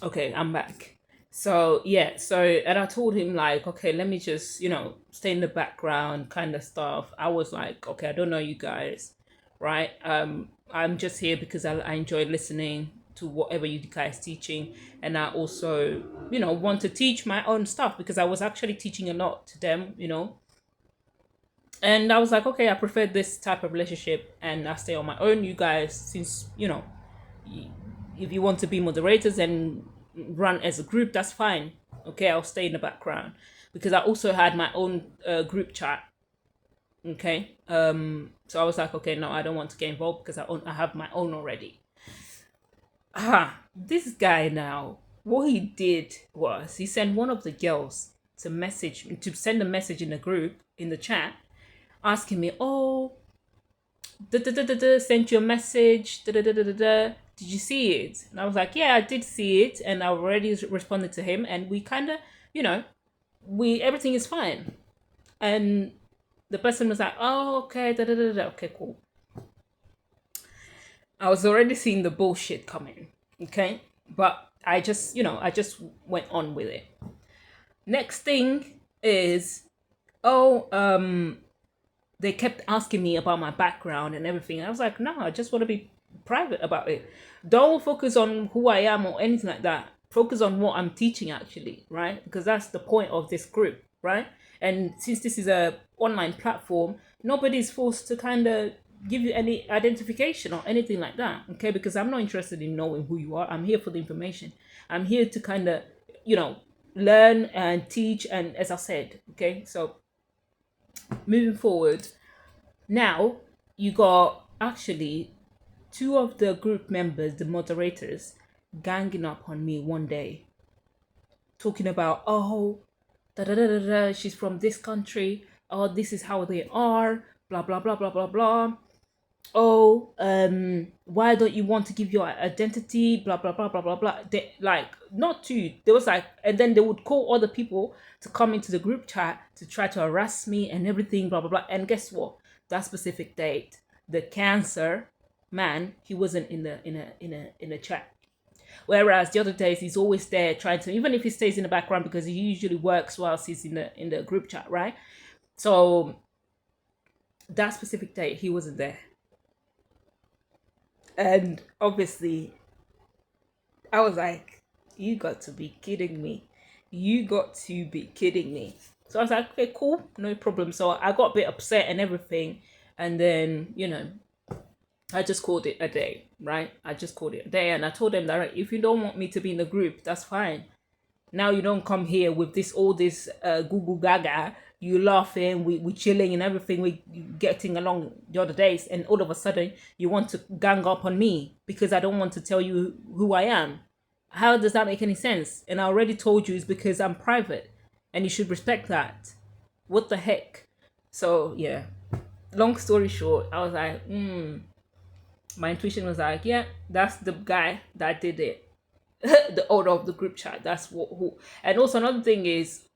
Okay, I'm back. So yeah, and I told him like, okay, let me just, stay in the background kind of stuff. I was like, okay, I don't know you guys, right? I'm just here because I enjoy listening to whatever you guys teaching, and I also, want to teach my own stuff because I was actually teaching a lot to them. And I was like, okay, I prefer this type of relationship, and I stay on my own. You guys, since if you want to be moderators and run as a group, that's fine. Okay, I'll stay in the background because I also had my own group chat. Okay, so I was like, okay, no, I don't want to get involved because I have my own already. This guy now, what he did was he sent one of the girls to send a message in the group in the chat asking me, oh, sent you a message. Did you see it? And I was like, yeah, I did see it, and I already responded to him, and we kind of, you know, we everything is fine. And the person was like, oh, okay, okay, cool. I was already seeing the bullshit coming, okay, but I just went on with it. Next thing is, oh, they kept asking me about my background and everything. I was like, no, I just want to be private about it. Don't focus on who I am or anything like that. Focus on what I'm teaching actually, right? Because that's the point of this group, right? And since this is a online platform, nobody's forced to kind of give you any identification or anything like that, okay? Because I'm not interested in knowing who you are. I'm here for the information. I'm here to kind of, you know, learn and teach. And as I said, okay, so moving forward, now you got actually two of the group members, the moderators, ganging up on me one day, talking about, oh, da da da da da, she's from this country, oh, this is how they are, blah blah blah blah blah blah. Oh, why don't you want to give your identity? Blah blah blah blah blah blah. They like not to. There was like, and then they would call other people to come into the group chat to try to harass me and everything. Blah blah blah. And guess what? That specific date, the cancer man, he wasn't in a chat. Whereas the other days he's always there trying to, even if he stays in the background because he usually works whilst he's in the group chat, right? So that specific date he wasn't there, and obviously I was like, you got to be kidding me. You got to be kidding me. So I was like, okay, cool, no problem. So I got a bit upset and everything. And then, I just called it a day, right? I just called it a day. And I told them that right, if you don't want me to be in the group, that's fine. Now you don't come here with all this Google Gaga. You laughing, we chilling and everything. We getting along the other days, and all of a sudden you want to gang up on me because I don't want to tell you who I am. How does that make any sense? And I already told you it's because I'm private, and you should respect that. What the heck? So yeah. Long story short, I was like, my intuition was like, yeah, that's the guy that did it. The owner of the group chat. That's what who. And also another thing is,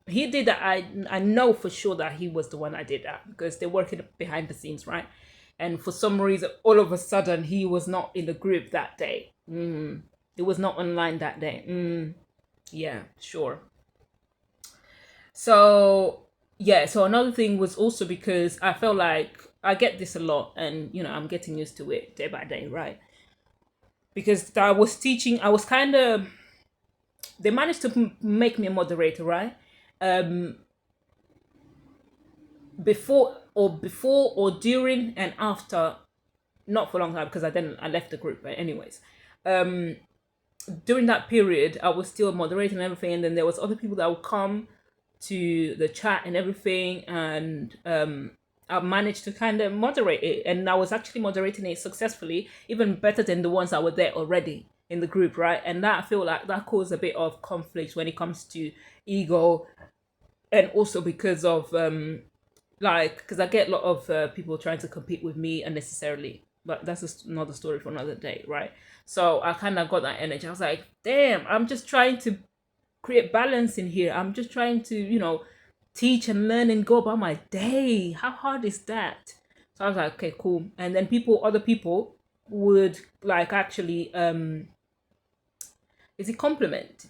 he did that. I know for sure that he was the one that did that because they're working behind the scenes, right? And for some reason, all of a sudden, he was not in the group that day. It was not online that day. Yeah, sure. So yeah. So another thing was also because I felt like I get this a lot, and I'm getting used to it day by day, right? Because I was teaching, I was kind of, they managed to make me a moderator, right? Um, before or during and after, not for a long time because I left the group. But anyways, um, during that period, I was still moderating and everything, and then there was other people that would come to the chat and everything, and I managed to kind of moderate it, and I was actually moderating it successfully, even better than the ones that were there already in the group, right? And that I feel like that caused a bit of conflict when it comes to ego, and also because of like because I get a lot of people trying to compete with me unnecessarily, but that's just another story for another day, right? So I kind of got that energy. I was like, damn, I'm just trying to create balance in here. I'm just trying to, teach and learn and go about my day. How hard is that? So I was like, okay, cool. And then other people would like actually is it compliment?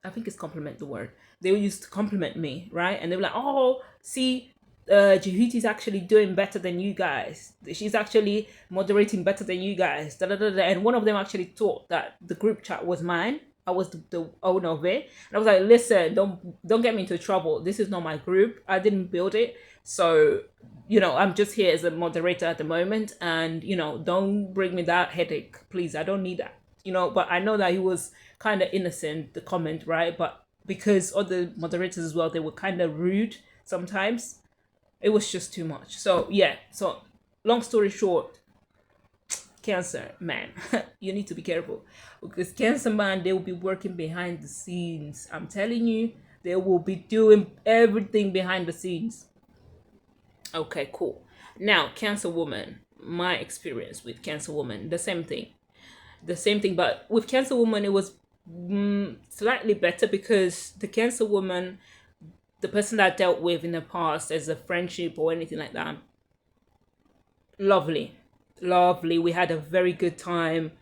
I think it's compliment the word. They used to compliment me, right? And they were like, "Oh, see, Jehuti's actually doing better than you guys. She's actually moderating better than you guys." Da, da, da, da. And one of them actually thought that the group chat was mine. I was the owner of it, and I was like, "Listen, don't get me into trouble. This is not my group. I didn't build it, so I'm just here as a moderator at the moment, and don't bring me that headache, please. I don't need that." But I know that he was kind of innocent, the comment, right? But because other moderators as well, they were kind of rude sometimes. It was just too much. So yeah. So long story short, Cancer man, you need to be careful, because Cancer man, they will be working behind the scenes. I'm telling you, they will be doing everything behind the scenes. Okay, cool. Now, Cancer woman, my experience with Cancer woman, the same thing, but with Cancer woman, it was slightly better, because the Cancer woman, the person that I dealt with in the past as a friendship or anything like that, lovely, lovely. We had a very good time,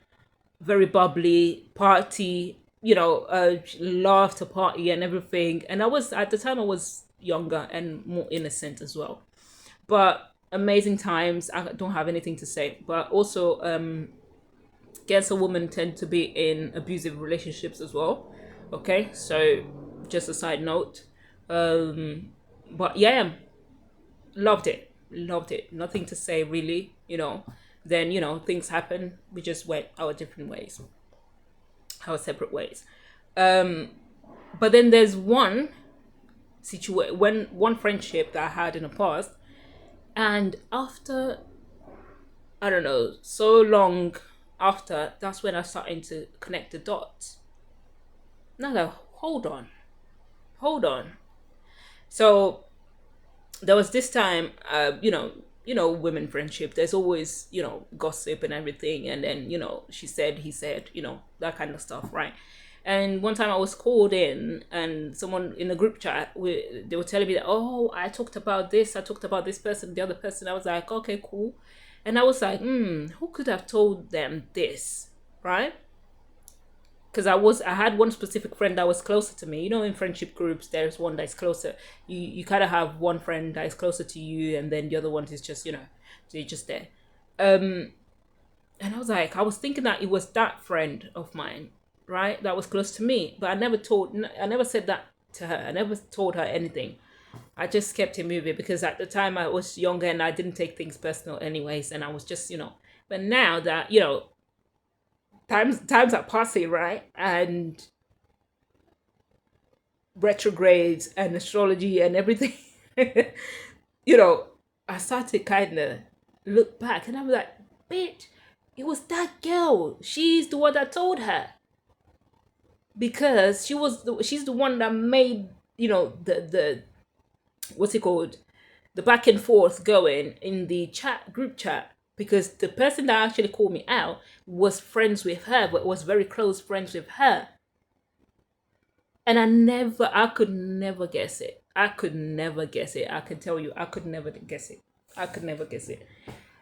very bubbly party. Laughed to party and everything. And I was at the time, I was younger and more innocent as well. But amazing times. I don't have anything to say. But also, Cancer women tend to be in abusive relationships as well. Okay, so just a side note. But yeah, loved it. Nothing to say really. Then things happen. We just went our different ways, our separate ways. Um, but then there's one friendship that I had in the past, and after, I don't know, so long after, that's when I started to connect the dots. Now, hold on. So there was this time, women friendship. There's always, gossip and everything, and then she said, he said, that kind of stuff, right? And one time I was called in, and someone in the group chat, they were telling me that, oh, I talked about this, I talked about this person, the other person. I was like, okay, cool. And I was like, who could have told them this, right? Because I had one specific friend that was closer to me. In friendship groups, there's one that's closer. You kind of have one friend that is closer to you, and then the other one is just they're just there. Um, and I was thinking that it was that friend of mine, right, that was close to me, but I never said that to her. I never told her anything. I just kept it moving, because at the time I was younger and I didn't take things personal anyways, and I was just. But now that times are passing, right, and retrogrades and astrology and everything, you know, I started kind of look back, and I was like, bitch, it was that girl. She's the one that told her, because she's the one that made the what's it called, the back and forth going in the group chat, because the person that actually called me out was friends with her, but was very close friends with her. And I could never guess it. I could never guess it. I can tell you, I could never guess it. I could never guess it.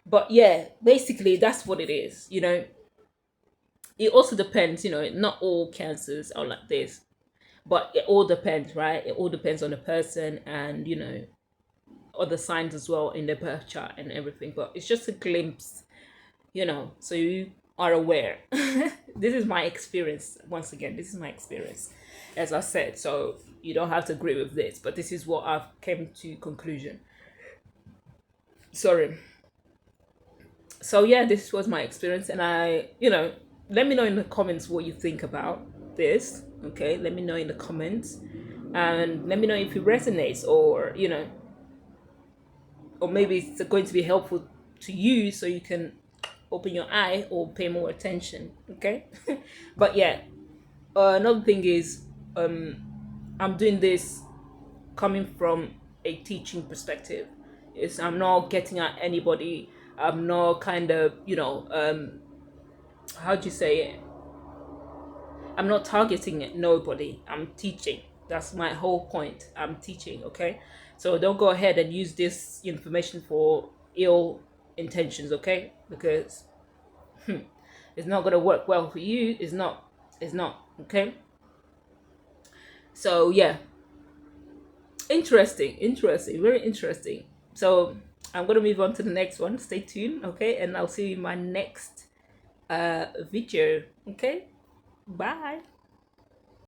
But yeah, basically, that's what it is. It also depends, not all cancers are like this, but it all depends, right? It all depends on the person, and, other signs as well in the birth chart and everything. But it's just a glimpse, so you are aware. This is my experience. Once again, this is my experience, as I said. So you don't have to agree with this, but this is what I've came to conclusion. Sorry. So yeah, this was my experience, and let me know in the comments what you think about this. Okay, let me know in the comments, and let me know if it resonates, or maybe it's going to be helpful to you, so you can open your eye or pay more attention. Okay. But yeah, another thing is, I'm doing this coming from a teaching perspective. Is I'm not getting at anybody. I'm not kind of, how do you say it, I'm not targeting it, nobody. I'm teaching. That's my whole point. I'm teaching, okay? So don't go ahead and use this information for ill intentions, okay? Because it's not going to work well for you. It's not It's not. Okay. So yeah, interesting, interesting, very interesting. So I'm gonna move on to the next one. Stay tuned, okay? And I'll see you in my next video. Okay. Bye.